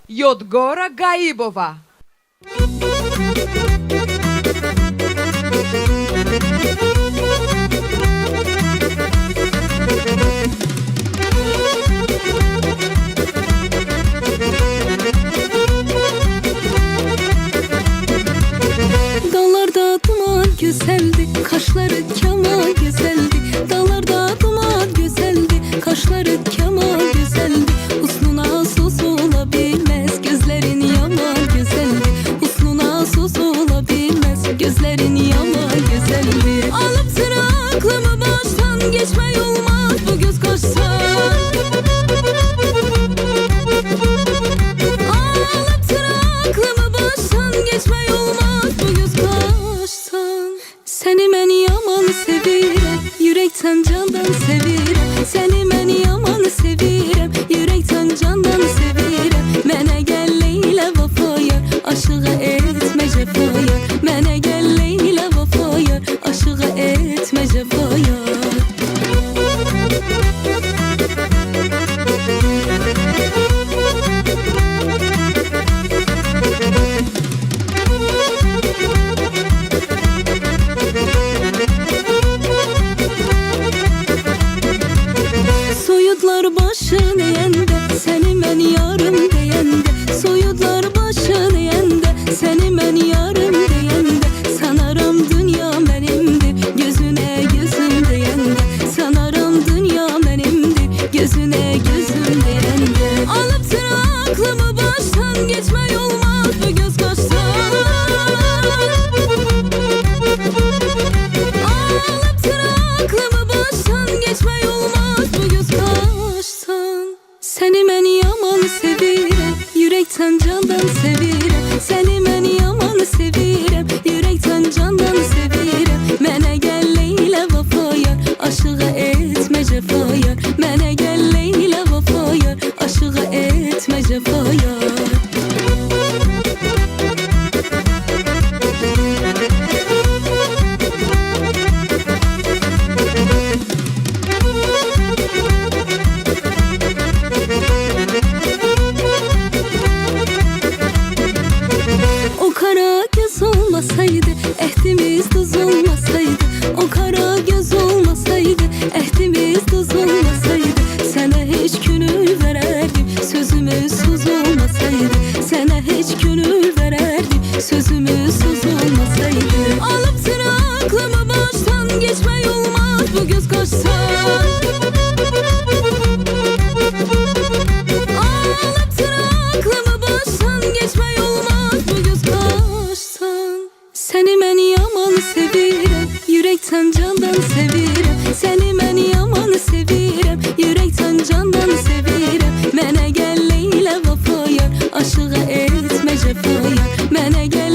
Yodgora Gaibova. Dağlarda duman güzeldi, kaşları keman güzeldi. Dağlarda duman güzeldi, kaşları keman güzeldi. Husnuna sus olabilmez, gözlerin yaman güzeldi. Husnuna sus olabilmez, gözlerin yaman güzeldi. Alıp sıra aklımı baştan geçme olmaz bu göz kaşsan. Alıp sıra aklımı baştan geçme olmaz bu göz kaşsan. Seni mən yaman sevirəm, yürekten candan sevirəm. Seni mən yaman sevirəm, yürekten candan sevirəm. Mənə gəl Leyla vafaya, aşığa etmə cəfaya. Mənə gəl Leyla vafaya, aşığa etmə cəfaya. Soyudlar başını yende, seni mən yarım deyende. Soyudlar başını yende, seni mən yarım deyende. Sanaram dünya mənimdir, gözüne gözüm deyende. Sanaram dünya mənimdir, gözüne gözüm deyende. Alıp sıra aklımı baştan geçme olmaz bu göz kaşsan. Alıp sıra aklımı baştan geçme olmaz bu göz kaşsan. Seni mən yaman sevirəm, yürekten candan sevirəm. Seni mən yaman sevirəm, yürekten candan sevirəm. Mənə gəl Leyla vafaya, aşığa etmə cəfaya. Mənə gəl Leyla vafaya, aşığa etmə cəfaya. O kara göz olmasaydı, ehdimiz tuz olmasaydı. O kara göz olmasaydı, ehdimiz tuz olmasaydı. Sana hiç gönül vererdim, sözümüz söz olmasaydı. Sana hiç gönül vererdim, sözümüz söz olmasaydı. Alıp sıra aklımı baştan geçme olmaz bu göz kaşsan. Alıp sıra aklımı baştan geçme olmaz bu göz kaşsan. Seni mən yaman sevirəm, yürekten candan sevirəm. Seni mən yaman sevirəm, yürekten candan sevirəm. Mənə gəl Leyla vafaya, aşığa etmə cəfaya. Mənə gəl